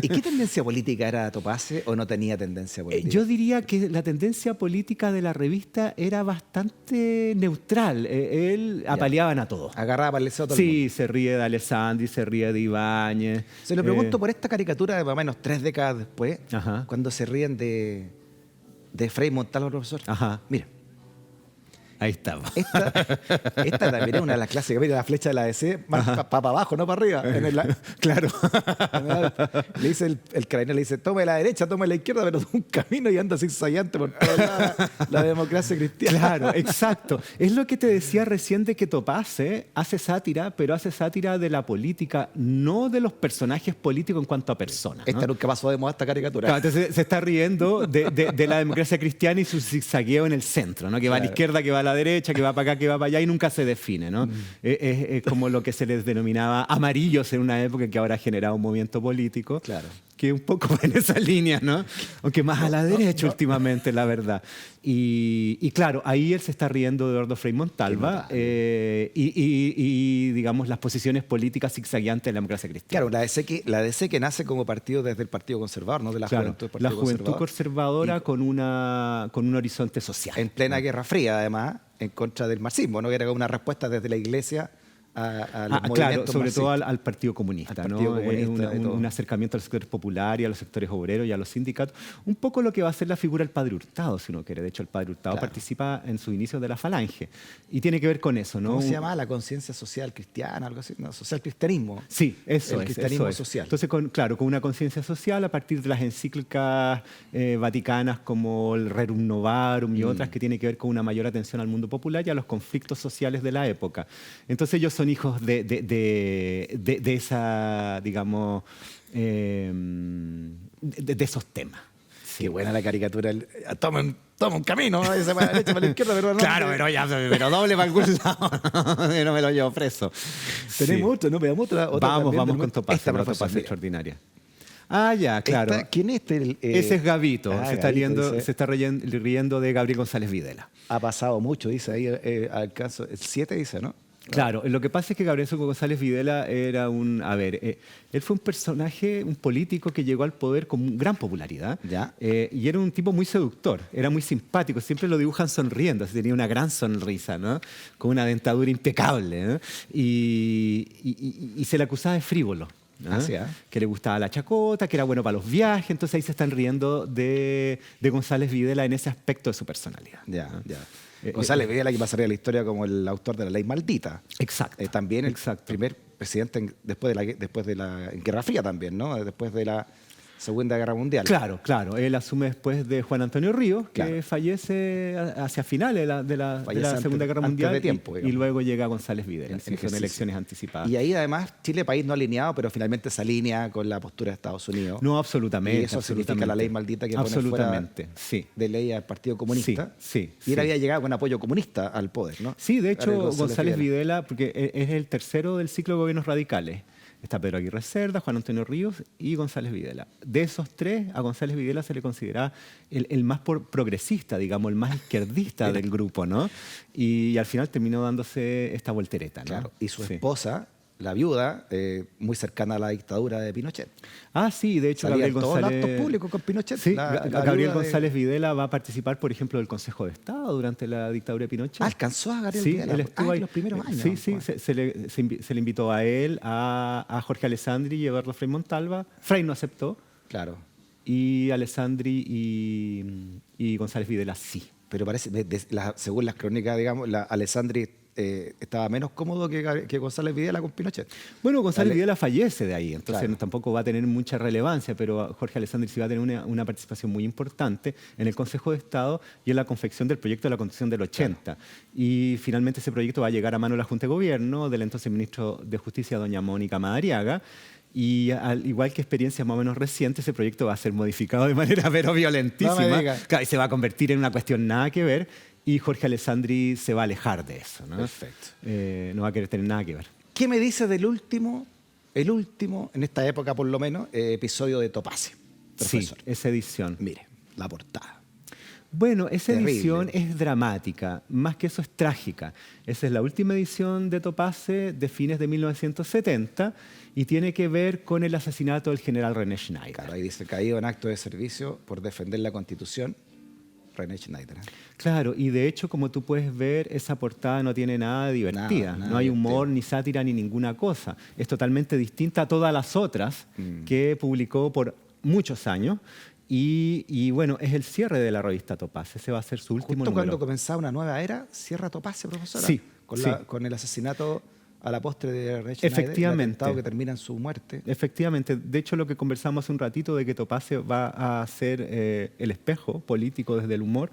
¿Y qué tendencia política era Topase o no tenía tendencia política? Yo diría que la tendencia política de la revista era bastante neutral. Él apaleaban a todos. Agarraba para el deseo a todo el mundo. Sí, se ríe de Alessandri, se ríe de Ibáñez. Se lo pregunto por esta caricatura de más o menos 3 décadas después, Ajá. cuando se ríen de Frei Montalvo, profesor. Ajá. Mira, Ahí estaba. esta también es una de las clásicas. Mira, la flecha de la DC, para abajo, no para arriba. Claro. Le dice el carabinero, le dice, tome la derecha, tome la izquierda, pero un camino y anda zigzagueante por todos lados. La democracia cristiana. Claro, exacto. Es lo que te decía recién de que Topase hace sátira, pero hace sátira de la política, no de los personajes políticos en cuanto a personas, ¿no? Esta nunca pasó de moda, esta caricatura. Claro, entonces se está riendo de la democracia cristiana y su zigzagueo en el centro, ¿no? Que va a la izquierda, que va a la derecha, que va para acá, que va para allá y nunca se define, ¿no? Es como lo que se les denominaba amarillos en una época que ahora ha generado un movimiento político. Claro. Que un poco va en esa línea, ¿no? Aunque más a la derecha últimamente, la verdad. Y claro, ahí él se está riendo de Eduardo Frei Montalva y, digamos, las posiciones políticas zigzagueantes de la democracia cristiana. Claro, la DC que nace como partido desde el Partido Conservador, no de la Claro, Juventud del la Partido juventud Conservador. conservadora con un horizonte social. En plena Guerra Fría, además, en contra del marxismo, ¿no? Que era como una respuesta desde la Iglesia a los Claro, movimientos sobre todo marxistas. al Partido Comunista, Al ¿no? Partido Comunista y todo. Un acercamiento al sector popular y a los sectores obreros y a los sindicatos. Un poco lo que va a ser la figura del Padre Hurtado, si uno quiere. De hecho, el Padre Hurtado Claro. participa en sus inicios de la Falange. Y tiene que ver con eso, ¿no? ¿Cómo se llama? La conciencia social cristiana, algo así. No, social cristianismo. Sí, eso El es. cristianismo eso es. social. Entonces, claro, con una conciencia social a partir de las encíclicas vaticanas como el Rerum Novarum y otras que tienen que ver con una mayor atención al mundo popular y a los conflictos sociales de la época. Entonces, ellos son hijos de esa, digamos, de esos temas. Qué buena la caricatura. Toma un camino, ¿no? Ese para la derecha, para la izquierda, pero no. Claro, pero doble para algún lado. No me lo llevo preso. Tenemos otra, ¿no? Veamos otra. Vamos también con Topase. Esta, una profesor, Topase mira. extraordinaria. Ah, ya, claro. ¿Quién es este? Ese es Gabito. Se está Gabito, dice, riendo de Gabriel González Videla. ha pasado mucho, dice ahí, al caso. El 7 dice, ¿no? Claro, lo que pasa es que Gabriel González Videla era él fue un personaje, un político que llegó al poder con gran popularidad. Ya. Y era un tipo muy seductor, era muy simpático, siempre lo dibujan sonriendo, así tenía una gran sonrisa, ¿no? Con una dentadura impecable, ¿no? Y se le acusaba de frívolo. ¿no? Ah, sí, Que le gustaba la chacota, que era bueno para los viajes, entonces ahí se están riendo de González Videla en ese aspecto de su personalidad. Ya, ¿no? ya. González Videla, que pasaría a la historia como el autor de la ley maldita. Exacto. También el exacto. primer presidente después de la Guerra Fría también, ¿no? Después de la Segunda Guerra Mundial. Claro, claro. Él asume después de Juan Antonio Ríos, que Claro. fallece hacia finales de Fallece la antes- Segunda Guerra antes Mundial de tiempo, y digamos. luego llega González Videla. En Sí, son ejercicio. elecciones anticipadas. Y ahí además Chile, país no alineado, pero finalmente se alinea con la postura de Estados Unidos. No, absolutamente. Y eso significa la ley maldita que pone absolutamente, fuera sí. de ley al Partido Comunista. Sí, Y él sí. había llegado con apoyo comunista al poder, ¿no? Sí, de hecho, Gabriel González Videla, porque es el tercero del ciclo de gobiernos radicales. Está Pedro Aguirre Cerda, Juan Antonio Ríos y González Videla. De esos tres, a González Videla se le considera el más progresista, digamos, el más izquierdista del grupo, ¿no? Y al final terminó dándose esta voltereta, ¿no? Claro. Y su Sí. esposa, la viuda, muy cercana a la dictadura de Pinochet. Ah, sí, de hecho, Salía Gabriel en todos los González... actos públicos con Pinochet. Sí, la Gabriel viuda de- González Videla va a participar, por ejemplo, del Consejo de Estado durante la dictadura de Pinochet. Ah, alcanzó a Gabriel Sí, Videla. él estuvo ahí. En los primeros años. Sí, sí, Pues. se le invitó a él, a Jorge Alessandri y Eduardo Frei Montalva. Frei no aceptó Claro. y Alessandri y González Videla sí. Pero parece, según las crónicas, digamos, Alessandri estaba menos cómodo que González Videla con Pinochet. Bueno, González Ale- Videla fallece de ahí, entonces Claro. tampoco va a tener mucha relevancia, pero Jorge Alessandri sí va a tener una participación muy importante en el Consejo de Estado y en la confección del proyecto de la Constitución del 80. Y finalmente ese proyecto va a llegar a mano de la Junta de Gobierno, del entonces ministro de Justicia, doña Mónica Madariaga. Y al igual que experiencias más o menos recientes, ese proyecto va a ser modificado de manera pero No violentísima. me diga. Claro, y se va a convertir en una cuestión nada que ver y Jorge Alessandri se va a alejar de eso, ¿no? Perfecto. No va a querer tener nada que ver. ¿Qué me dice del último, en esta época por lo menos, episodio de Topacio, profesor? Sí, esa edición. Mire, la portada. Bueno, esa Terrible. edición es dramática, más que eso es trágica. Esa es la última edición de Topace de fines de 1970 y tiene que ver con el asesinato del general René Schneider. Claro, ahí dice, caído en acto de servicio por defender la Constitución, René Schneider. Claro, y de hecho, como tú puedes ver, esa portada no tiene nada de divertida. Nada No hay humor, divertido. ni sátira, ni ninguna cosa. Es totalmente distinta a todas las otras que publicó por muchos años. Y bueno, es el cierre de la revista Topaz. Ese va a ser su último Justo cuando número. comenzaba una nueva era, cierra Topacio, profesora. Sí, Con, sí. con el asesinato a la postre de René Schneider. Efectivamente. El atentado que termina en su muerte. Efectivamente. De hecho, lo que conversamos hace un ratito de que Topace va a ser el espejo político desde el humor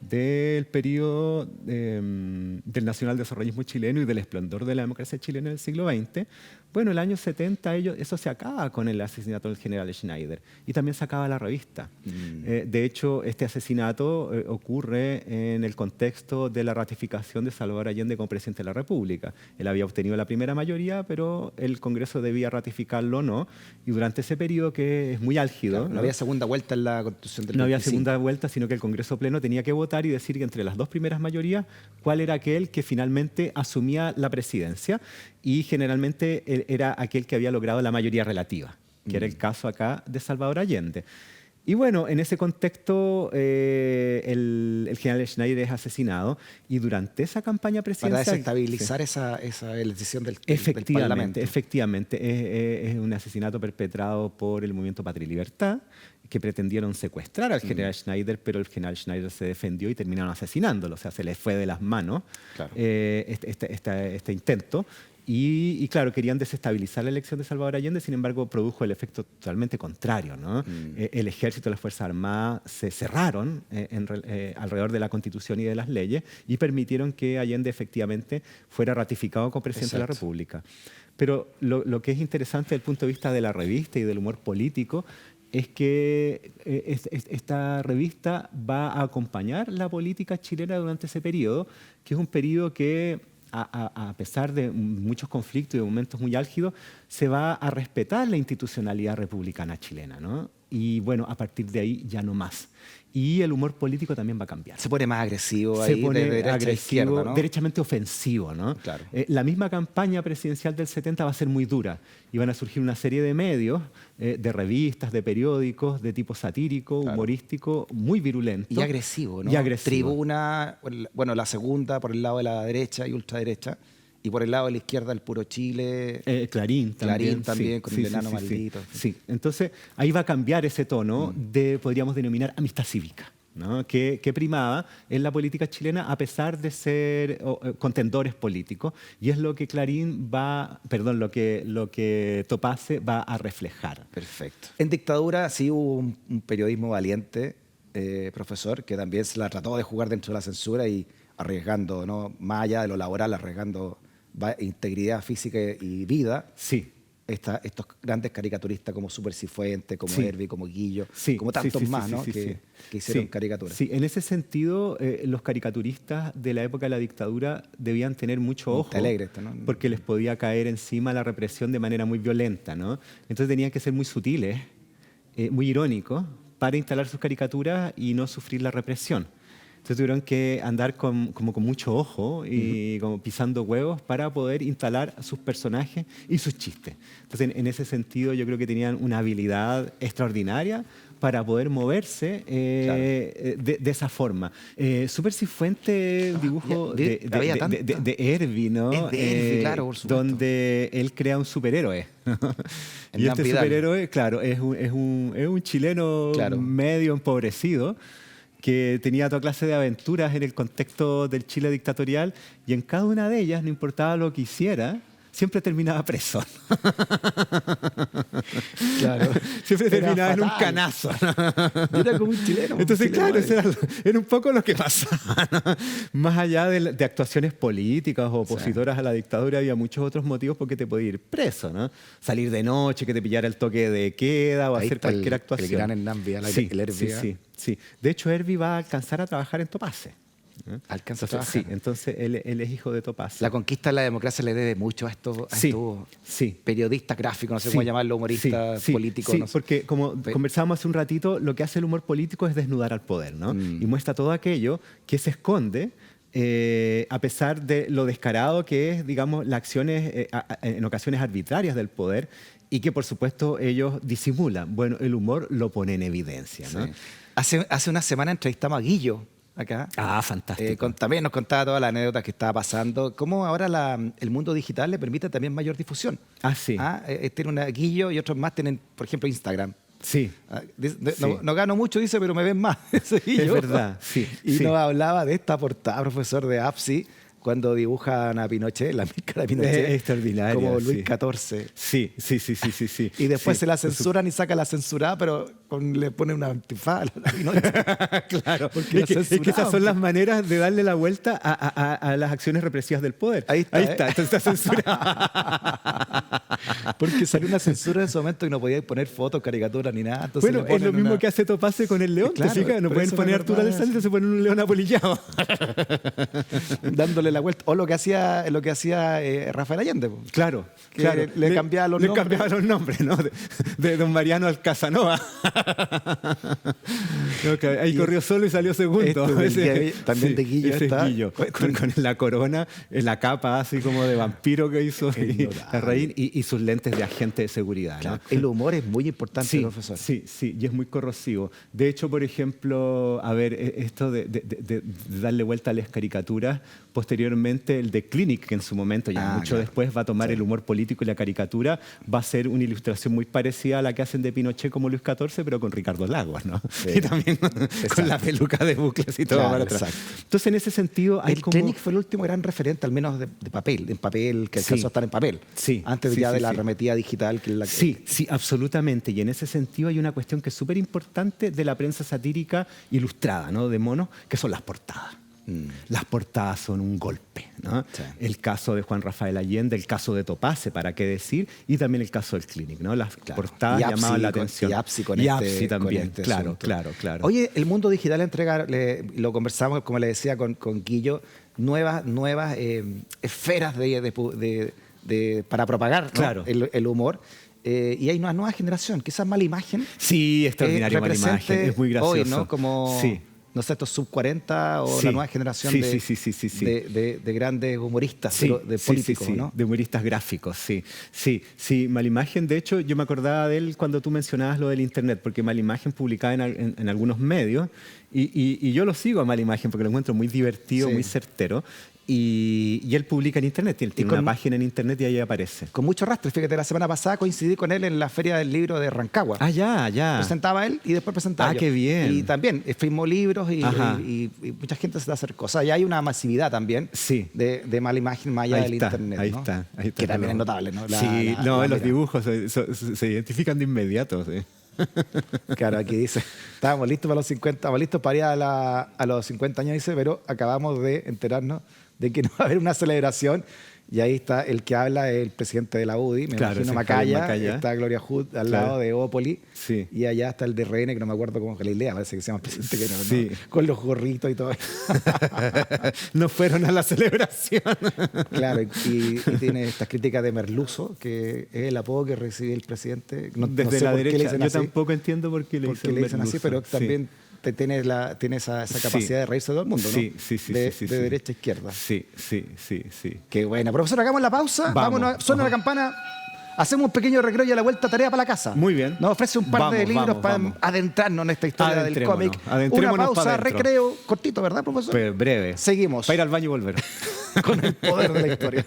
del periodo del nacionaldesarrollismo chileno y del esplendor de la democracia chilena en el siglo XX. Bueno, el año 70 eso se acaba con el asesinato del general Schneider y también se acaba la revista. De hecho, este asesinato ocurre en el contexto de la ratificación de Salvador Allende como presidente de la República. Él había obtenido la primera mayoría, pero el Congreso debía ratificarlo o no. Y durante ese periodo, que es muy álgido, Claro, no había segunda vuelta en la Constitución del no había 25. segunda vuelta, sino que el Congreso Pleno tenía que votar y decir que entre las dos primeras mayorías, cuál era aquel que finalmente asumía la presidencia. Y generalmente él era aquel que había logrado la mayoría relativa, que era el caso acá de Salvador Allende. Y bueno, en ese contexto el general Schneider es asesinado y durante esa campaña Para presidencial... desestabilizar esa elección del Parlamento. Efectivamente, es un asesinato perpetrado por el movimiento Patria y Libertad, que pretendieron secuestrar al general Schneider, pero el general Schneider se defendió y terminaron asesinándolo, o sea, se les fue de las manos Claro. este intento. Y claro, querían desestabilizar la elección de Salvador Allende, sin embargo, produjo el efecto totalmente contrario, ¿no? El ejército y las Fuerzas Armadas se cerraron alrededor de la Constitución y de las leyes y permitieron que Allende efectivamente fuera ratificado como presidente de la Exacto. República. Pero lo que es interesante desde el punto de vista de la revista y del humor político es que esta revista va a acompañar la política chilena durante ese periodo, que es un periodo que, a pesar de muchos conflictos y de momentos muy álgidos, se va a respetar la institucionalidad republicana chilena, ¿no? Y bueno, a partir de ahí ya no más. Y el humor político también va a cambiar. Se pone más agresivo Se ahí, pone de derecha a agresivo, izquierda, ¿no? derechamente ofensivo, ¿no? Claro. La misma campaña presidencial del 70 va a ser muy dura y van a surgir una serie de medios, de revistas, de periódicos, de tipo satírico, Claro. humorístico, muy virulento. Y agresivo, ¿no? Y agresivo. Tribuna, bueno, la segunda por el lado de la derecha y ultraderecha, y por el lado de la izquierda el Puro Chile. Clarín también. Clarín con el enano maldito. Sí, entonces ahí va a cambiar ese tono de, podríamos denominar, amistad cívica. ¿no? que primaba en la política chilena a pesar de ser contendores políticos, y es lo que lo que Topaze va a reflejar. Perfecto. En dictadura sí hubo un periodismo valiente, profesor, que también se la trató de jugar dentro de la censura y arriesgando, ¿no? Más allá de lo laboral, arriesgando integridad física y vida. Sí. Estos grandes caricaturistas como Super Cifuentes, como Sí. Herbie, como Guillo, Sí, como tantos sí, sí, más, sí, ¿no? sí, que sí. hicieron Sí, caricaturas. sí, en ese sentido, los caricaturistas de la época de la dictadura debían tener mucho ojo, Montalegre, ¿no? porque les podía caer encima la represión de manera muy violenta, ¿no? Entonces tenían que ser muy sutiles, muy irónicos, para instalar sus caricaturas y no sufrir la represión. Entonces tuvieron que andar como con mucho ojo y como pisando huevos para poder instalar sus personajes y sus chistes. Entonces, en ese sentido, yo creo que tenían una habilidad extraordinaria para poder moverse de esa forma. Super Cifuentes, dibujo había tanto. de Herbie, ¿no? Es de Herbie, claro, por supuesto. Donde él crea un superhéroe. Y Hernán este Vidal. superhéroe, claro, es un chileno Claro. medio empobrecido, que tenía toda clase de aventuras en el contexto del Chile dictatorial, y en cada una de ellas, no importaba lo que hiciera, siempre terminaba preso. Claro. Siempre Era terminaba en un fatal. canazo. Era como un chileno. Entonces, un chileno, claro, eso era un poco lo que pasaba, ¿no? Más allá de actuaciones políticas o opositoras a la dictadura, había muchos otros motivos por que te podías ir preso, ¿no? Salir de noche, que te pillara el toque de queda o Ahí hacer está cualquier actuación. El gran Hernán Vidal, Sí, el Herbie. sí. De hecho, Herbie va a alcanzar a trabajar en Topaze. Alcanza a Entonces, trabajar. sí, entonces él es hijo de Topaze. La conquista de la democracia le debe mucho a estos, Sí. periodistas gráficos, no sé Sí, cómo llamarlo, humoristas políticos. Sí, no sé. porque como conversábamos hace un ratito, lo que hace el humor político es desnudar al poder, ¿no? Y muestra todo aquello que se esconde a pesar de lo descarado que es, digamos, las acciones en ocasiones arbitrarias del poder, y que, por supuesto, ellos disimulan. Bueno, el humor lo pone en evidencia, ¿no? Sí. Hace una semana entrevistamos a Guillo acá. Ah, fantástico. También nos contaba todas las anécdotas que estaba pasando. Cómo ahora el mundo digital le permite también mayor difusión. Ah, sí. Tiene una Guillo y otros más tienen, por ejemplo, Instagram. Sí. No gano mucho, dice, pero me ven más. Ese Guillo. Es verdad, sí. Y sí. nos hablaba de esta portada, profesor de APSI, cuando dibujan a Pinochet, la máscara de Pinochet. Es extraordinaria. Como Luis sí. XIV. Sí. Y después Sí. se la censuran y saca la censurada, pero le pone una antifaz a Pinochet. Claro, Porque es que esas son las maneras de darle la vuelta a las acciones represivas del poder. Ahí está, entonces está censurado. Porque salió una censura en ese momento y no podía poner fotos, caricaturas ni nada. Entonces Bueno, le es lo ponen mismo que hace Topaze con el león. Claro, ¿te fijas? No pero pueden eso poner no es Arturo verdad, Alessandro, se ponen un león apolillado. dándole la vuelta. O lo que hacía Rafael Allende. Po. Claro, Que claro. le cambiaba los nombres. Le cambiaba los nombres, ¿no? De don Mariano al Casanova. No, que ahí corrió solo y salió segundo. También de Guillo ese está. es Guillo, con la corona, la capa así como de vampiro que hizo Larraín, y sus lentes de agente de seguridad. Claro. ¿no? El humor es muy importante, profesor. Sí, y es muy corrosivo. De hecho, por ejemplo, a ver, esto de darle vuelta a las caricaturas, posteriormente el de Clinic, que en su momento, ya mucho después, va a tomar el humor político y la caricatura, va a ser una ilustración muy parecida a la que hacen de Pinochet como Luis XIV, pero con Ricardo Lagos, ¿no? Sí. Y también con la peluca de bucles y todo. Claro, para atrás. exacto. Entonces, en ese sentido, hay El como... Clinic fue el último gran referente, al menos de papel, en papel, que alcanzó a estar en papel. Sí. Antes de la arremetida digital. Sí, absolutamente. Y en ese sentido hay una cuestión que es súper importante de la prensa satírica ilustrada, ¿no? De monos, que son las portadas. Las portadas son un golpe, ¿no? Sí. El caso de Juan Rafael Allende, el caso de Topaze, para qué decir, y también el caso del Clinic, ¿no? Las portadas llamaban la atención. Y APSI también, con este claro. Oye, el mundo digital entrega, lo conversamos, como le decía, con Guillo, nuevas esferas para propagar, ¿no? Claro. el humor. Y hay una nueva generación, quizás mala imagen. Sí, extraordinaria mala imagen, es muy gracioso. Hoy, ¿no? Como, no sé, estos sub-40 o la nueva generación de grandes humoristas, de políticos, ¿no? De humoristas gráficos, sí. Mala imagen, de hecho, yo me acordaba de él cuando tú mencionabas lo del Internet, porque Mala imagen publicaba en algunos medios, y yo lo sigo a Mala imagen porque lo encuentro muy divertido, muy certero. Y él publica en internet, tiene con- una página en internet y ahí aparece. Con mucho rastre. Fíjate, la semana pasada coincidí con él en la Feria del Libro de Rancagua. Ah, ya. Presentaba él y después presentaba Ah, yo. qué bien. Y también firmó libros Ajá. y mucha gente se te acercó. O sea, ya hay una masividad también Sí. de mala imagen más allá Ahí del está, internet. ahí ¿no? está, ahí está. Que también es notable, ¿no? Sí, La los mira. dibujos se identifican de inmediato. Sí. Claro, aquí dice, estábamos listos para los 50, estábamos listos para ir a los 50 años, dice, pero acabamos de enterarnos de que no va a haber una celebración. Y ahí está el que habla, el presidente de la UDI, me Claro, imagino ese es Javier Macaya, Macaya. está Gloria Hood al Claro. lado de Ópoli, Sí. y allá está el de RN, que no me acuerdo cómo Galilea, parece que se llama presidente, que no, Sí. ¿no? Con los gorritos y todo. No fueron a la celebración. Claro, y tiene estas críticas de merluzo, que es el apodo que recibe el presidente. No Desde sé la por qué le derecha, dicen yo así, tampoco entiendo por qué le por qué dicen le dicen así, merluzo. pero Sí. también tiene esa capacidad de reírse de todo el mundo, ¿no? Sí. De sí. derecha a izquierda. Sí. Qué buena. Profesor, hagamos la pausa. Vamos. Vámonos, suena la campana. Hacemos un pequeño recreo y a la vuelta tarea para la casa. Muy bien. Nos ofrece un par de Vamos, libros vamos, para vamos. adentrarnos en esta historia del Adentrémonos, cómic. Una adentrémonos pausa, pa' adentro. recreo cortito, ¿verdad, profesor? Pero breve. Seguimos Para ir al baño y volver. con el poder de la historia.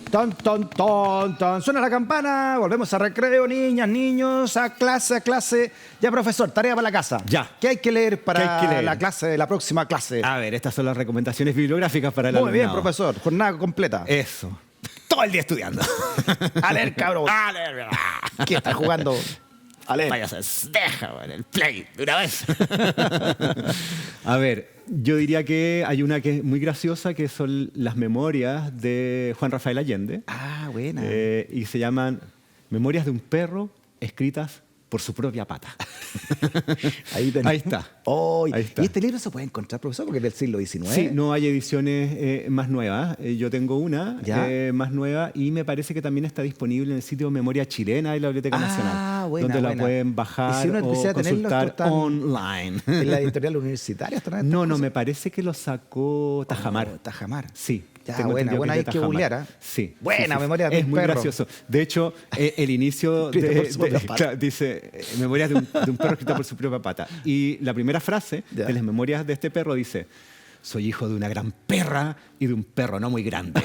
Ton, ton, ton, ton. Suena la campana. Volvemos a recreo, niñas, niños, a clase, a clase. Ya, profesor, tarea para la casa. Ya. ¿Qué hay que leer para ¿Qué hay que leer? la clase, la próxima clase? A ver, estas son las recomendaciones bibliográficas para el Muy bien, alumnado. profesor. Jornada completa. Eso. Todo el día estudiando. A leer, cabrón. A leer. ¿Qué estás jugando? A leer. Deja el play de una vez. A ver, yo diría que hay una que es muy graciosa, que son las memorias de Juan Rafael Allende. Ah, buena. Y se llaman Memorias de un perro escritas por su propia pata. Ahí está. Oh, Ahí está. ¿Y este libro se puede encontrar, profesor? Porque es del siglo XIX. Sí, no hay ediciones más nuevas. Yo tengo una ¿Ya? más nueva y me parece que también está disponible en el sitio Memoria Chilena de la Biblioteca Nacional, buena, donde buena. la pueden Y bajar si uno o quisiera tenerlo, consultar esto está online. ¿En la editorial universitaria están estas No, cosas? me parece que lo sacó Tajamar. Oh, Tajamar. Sí. Ya, tengo buena, entendido buena, que hay es de que Tajamar. googlear, ¿ah? Sí. Buena, sí. Memorias de Es un muy perro. gracioso. De hecho, el inicio Escrito por su propia pata. claro, dice Memorias de un perro escrito por su propia pata. Y la primera frase Ya. de las memorias de este perro dice: soy hijo de una gran perra y de un perro no muy grande.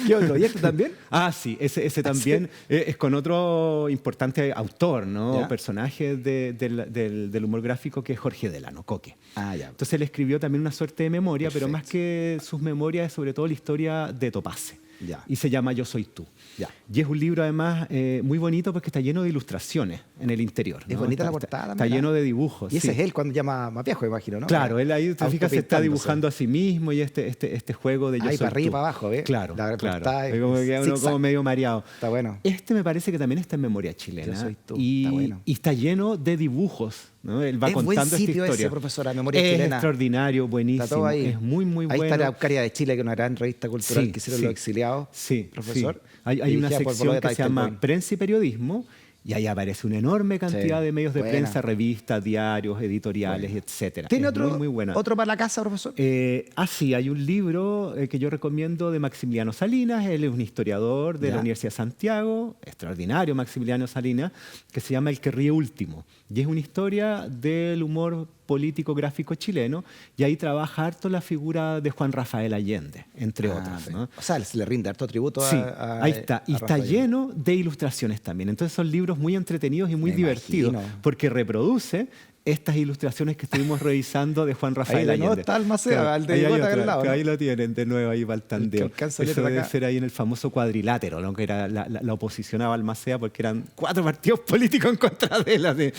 ¿Qué otro? ¿Y este también? Ah, sí, ese también es con otro importante autor, ¿no? ¿Ya? Personaje del humor gráfico, que es Jorge Delano, Coque. Ah, ya. Entonces él escribió también una suerte de memoria, pero Perfecto. más que sus memorias es sobre todo la historia de Topace. Ya. Y se llama Yo soy tú. Ya. Y es un libro además muy bonito porque está lleno de ilustraciones en el interior. Es ¿no? bonita la Está- portada. Está mira. lleno de dibujos. Y ese sí. es él cuando llama más viejo, imagino, ¿no? Claro, él ahí, te fijas, se está Autopintándose. dibujando a sí mismo y este juego de Yo Ahí soy para arriba y tú. para abajo, ¿eh? Claro, La claro. portada es Es como que queda uno zigzag. como medio mareado. Está bueno. Este me parece que también está en Memoria Chilena. Yo soy tú, Y está bueno. y está lleno de dibujos, ¿no? Él va Es buen contando esta sitio historia. ese, profesora, Memoria es Chilena. extraordinario, buenísimo. Está todo ahí. Es muy, muy Ahí bueno. está la Eucaria de Chile, que es una gran revista cultural Sí, que hicieron sí. los exiliados. Sí, Profesor. sí. Hay una dirigida por sección Boloeta que se llama Eichenborn. Prensa y Periodismo y ahí aparece una enorme cantidad Sí, de medios de buena. prensa, revistas, diarios, editoriales, Buena. etcétera. ¿Tiene Es otro, muy, muy buena. otro para la casa, profesor? Sí, hay un libro que yo recomiendo de Maximiliano Salinas. Él es un historiador de Ya. la Universidad de Santiago, extraordinario Maximiliano Salinas, que se llama El que ríe último. Y es una historia del humor político gráfico chileno, y ahí trabaja harto la figura de Juan Rafael Allende, entre otras, Bien. ¿no? O sea, se le rinde harto tributo Sí, a ahí está. Y está Rafael. lleno de ilustraciones también. Entonces son libros muy entretenidos y muy Me divertidos, imagino. porque reproduce estas ilustraciones que estuvimos revisando de Juan Rafael Ahí de nuevo Allende. está Almaceda, el de ahí hay Bigota otra, al lado, que ¿no? ahí lo tienen de nuevo ahí para el tandeo. El que alcanza Eso letra debe acá. ser ahí en el famoso cuadrilátero, ¿no? Que era la oposición a Balmaceda, porque eran 4 partidos políticos en contra de él. Así.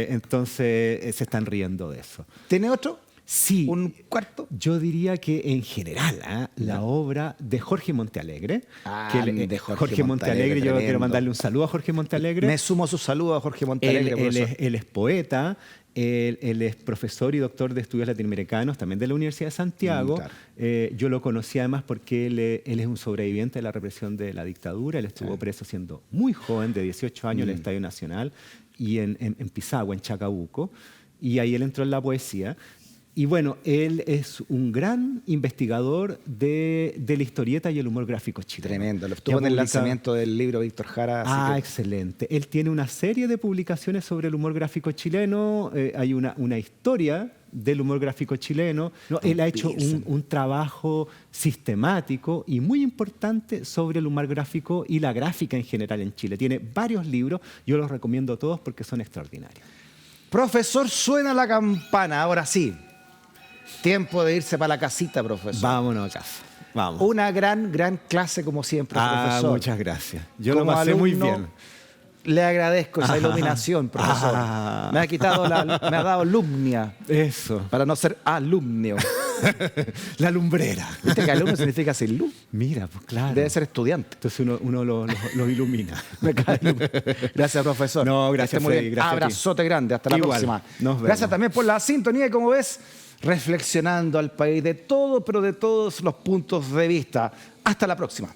Entonces se están riendo de eso. ¿Tiene otro? Sí. ¿Un cuarto? Yo diría que en general la obra de Jorge Montealegre, Ah, que de Jorge Montealegre, Montealegre, yo quiero tremendo. mandarle un saludo a Jorge Montealegre. Me sumo su saludo a Jorge Montalegre, profesor. Él es poeta, él es profesor y doctor de estudios latinoamericanos, también de la Universidad de Santiago. Claro. Yo lo conocí además porque él es un sobreviviente de la represión de la dictadura. Él estuvo preso siendo muy joven, de 18 años, en el Estadio Nacional y en Pisagua, en Chacabuco. Y ahí él entró en la poesía. Y bueno, él es un gran investigador de la historieta y el humor gráfico chileno. Tremendo. Lo Que estuvo ha en el publicado- lanzamiento del libro Víctor Jara. así Ah, que- excelente. Él tiene una serie de publicaciones sobre el humor gráfico chileno. Hay una historia del humor gráfico chileno. No, él ha hecho un trabajo sistemático y muy importante sobre el humor gráfico y la gráfica en general en Chile. Tiene varios libros. Yo los recomiendo todos porque son extraordinarios. Profesor, suena la campana. Ahora sí. Tiempo de irse para la casita, profesor. Vámonos a casa. Vamos. Una gran clase como siempre, profesor. Muchas gracias. Yo lo Como pasé muy alumno, bien. Le agradezco esa iluminación, profesor. Ah. Me ha dado lumnia Eso. para no ser alumnio. La lumbrera. ¿Viste que alumno significa sin luz? Mira, pues claro. Debe ser estudiante. Entonces uno lo ilumina. Me cae luz. Gracias, profesor. No, gracias, Que esté muy Freddy, bien. gracias a ti. Abrazote grande. Hasta la Igual. próxima. Nos vemos. Gracias también por la sintonía y, como ves, reflexionando al país de todo, pero de todos los puntos de vista. Hasta la próxima.